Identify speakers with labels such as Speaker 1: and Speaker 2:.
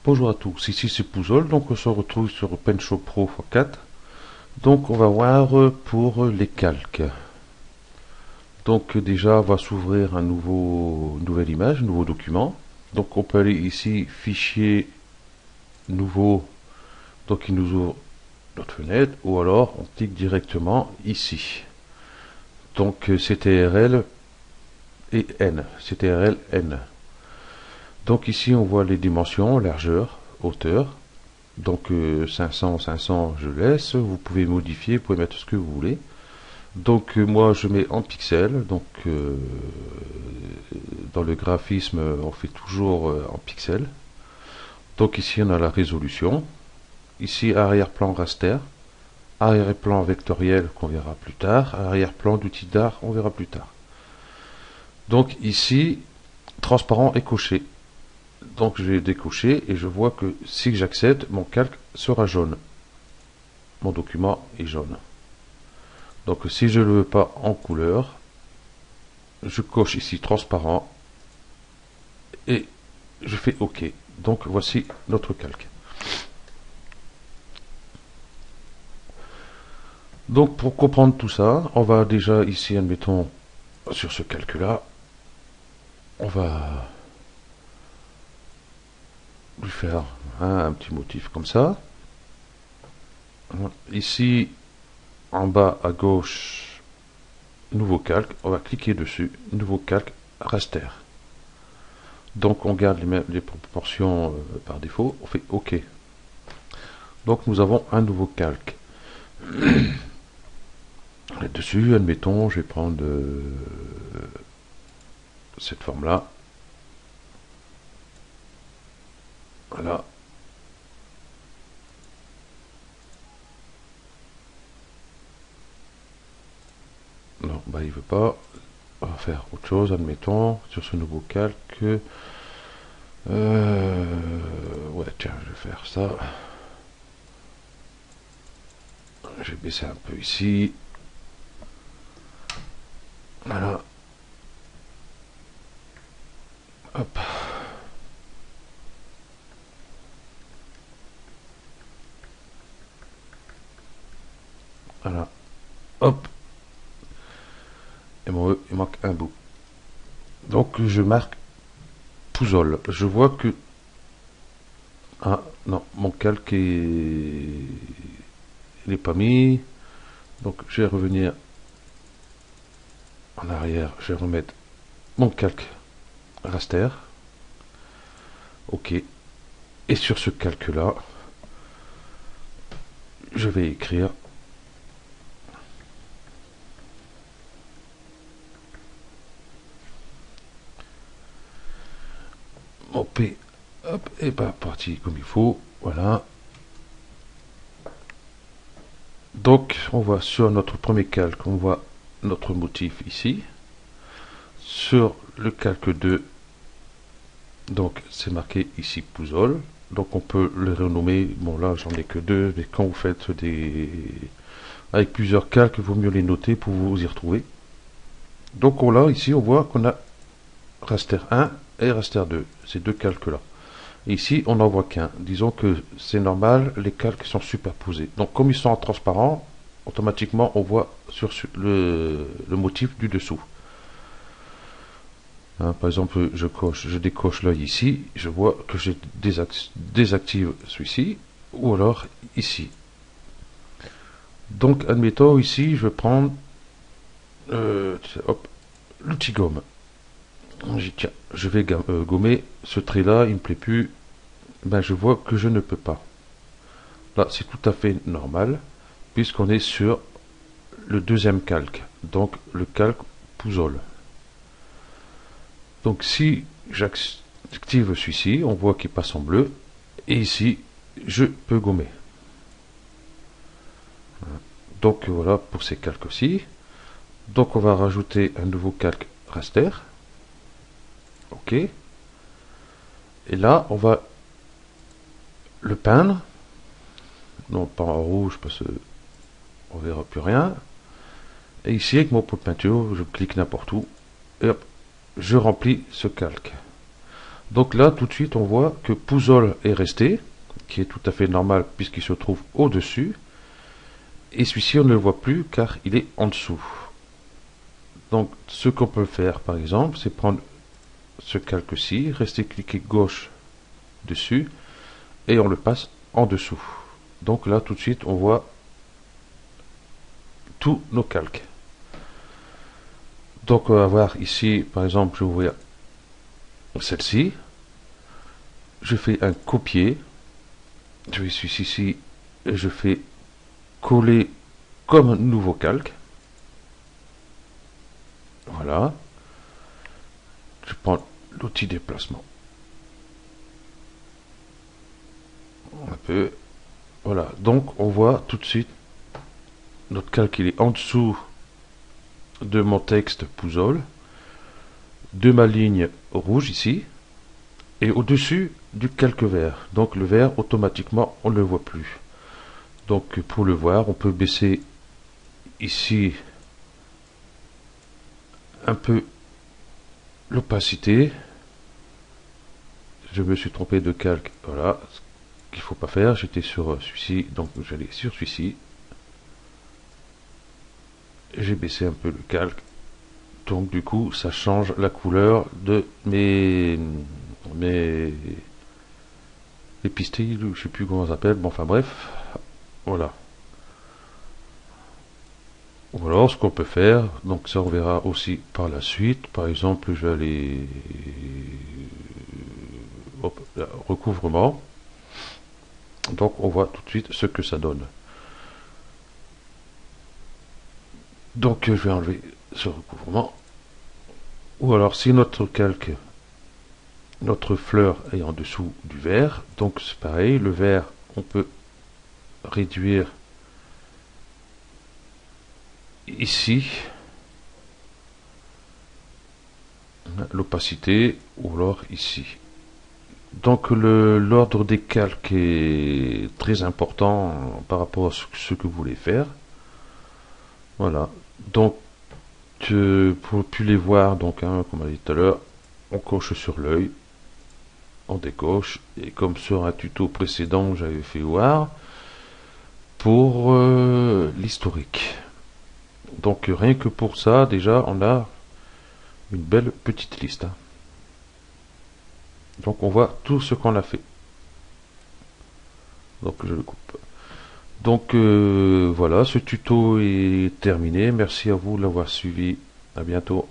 Speaker 1: Bonjour à tous, ici c'est Pouzol, donc on se retrouve sur PenShop Pro x4. Donc on va voir pour les calques. Donc déjà va s'ouvrir une nouvelle image, un nouveau document. Donc on peut aller ici, fichier nouveau, donc il nous ouvre notre fenêtre, ou alors on clique directement ici. Donc CTRL et N, CTRL N. Donc ici on voit les dimensions, largeur, hauteur. Donc 500, 500 je laisse, vous pouvez modifier, vous pouvez mettre ce que vous voulez. Donc moi je mets en pixels, donc dans le graphisme on fait toujours en pixels. Donc ici on a la résolution, ici arrière-plan raster, arrière-plan vectoriel qu'on verra plus tard, arrière-plan d'outil d'art on verra plus tard. Donc ici transparent est coché. Donc je vais décocher et je vois que si j'accepte, mon calque sera jaune. Mon document est jaune. Donc si je ne le veux pas en couleur, je coche ici transparent et je fais OK. Donc voici notre calque. Donc pour comprendre tout ça, on va déjà ici, admettons, sur ce calque-là, on va lui faire un petit motif comme ça. Ici, en bas à gauche, nouveau calque, on va cliquer dessus, nouveau calque raster. Donc on garde les proportions par défaut, on fait OK. Donc nous avons un nouveau calque. Là-dessus, admettons, je vais prendre cette forme-là. Voilà. Non, bah il veut pas. On va faire autre chose, admettons, sur ce nouveau calque. Ouais, tiens, je vais faire ça. Je vais baisser un peu ici. Voilà. Hop. Voilà. Hop. Et il manque un bout. Donc je marque Pouzol. Je vois que... Ah non, mon calque est... Il n'est pas mis. Donc je vais revenir en arrière. Je vais remettre mon calque raster. OK. Et sur ce calque-là, je vais écrire mon P. Hop, et pas parti comme il faut. Voilà. Donc, on voit sur notre premier calque, on voit notre motif ici. Sur le calque 2, donc c'est marqué ici Pouzol. Donc on peut le renommer. Bon là, j'en ai que deux, mais quand vous faites avec plusieurs calques, il vaut mieux les noter pour vous y retrouver. Donc ici, on voit qu'on a raster 1 et raster 2, ces deux calques-là. Ici, on n'en voit qu'un. Disons que c'est normal, les calques sont superposés. Donc, comme ils sont en transparent, automatiquement, on voit sur le motif du dessous. Hein, par exemple, je décoche l'œil ici, je vois que je désactive celui-ci, ou alors ici. Donc, admettons, ici, je vais prendre l'outil gomme. Tiens, je vais gommer ce trait-là, il ne me plaît plus. Ben, je vois que je ne peux pas. Là, c'est tout à fait normal, puisqu'on est sur le deuxième calque, donc le calque Pouzol. Donc si j'active celui-ci, on voit qu'il passe en bleu, et ici, je peux gommer. Donc voilà pour ces calques-ci. Donc on va rajouter un nouveau calque raster. OK. Et là, on va le peindre. Non, pas en rouge parce qu'on verra plus rien. Et ici, avec mon pot de peinture, je clique n'importe où. Et hop, je remplis ce calque. Donc là, tout de suite, on voit que Pouzol est resté, qui est tout à fait normal puisqu'il se trouve au-dessus. Et celui-ci, on ne le voit plus car il est en dessous. Donc, ce qu'on peut faire, par exemple, c'est prendre ce calque-ci, rester cliqué gauche dessus, et on le passe en dessous. Donc là, tout de suite, on voit tous nos calques. Donc, on va voir ici, par exemple, je vais ouvrir celle-ci. Je fais un copier. Je vais ici et je fais coller comme un nouveau calque. Voilà. Je prends l'outil déplacement. Un peu. Voilà. Donc, on voit tout de suite notre calque, il est en dessous de mon texte Pouzol, de ma ligne rouge ici, et au-dessus du calque vert. Donc le vert, automatiquement, on ne le voit plus. Donc pour le voir, on peut baisser ici un peu l'opacité. Je me suis trompé de calque, voilà, ce qu'il ne faut pas faire. J'étais sur celui-ci, donc j'allais sur celui-ci. J'ai baissé un peu le calque. Donc du coup, ça change la couleur de mes les pistils, je sais plus comment ça s'appelle, bon enfin bref, voilà. Ou alors ce qu'on peut faire, donc ça on verra aussi par la suite, par exemple je vais aller, hop, là, recouvrement, donc on voit tout de suite ce que ça donne. Donc je vais enlever ce recouvrement, ou alors si notre calque, notre fleur est en dessous du vert, donc c'est pareil, le vert on peut réduire ici l'opacité, ou alors ici. Donc l'ordre des calques est très important par rapport à ce que vous voulez faire. Voilà. Donc pour plus les voir, donc comme on a dit tout à l'heure, on coche sur l'œil, on décoche, et comme sur un tuto précédent j'avais fait voir pour l'historique. Donc rien que pour ça, déjà on a une belle petite liste. Hein. Donc on voit tout ce qu'on a fait. Donc je le coupe. Donc voilà, ce tuto est terminé. Merci à vous de l'avoir suivi. À bientôt.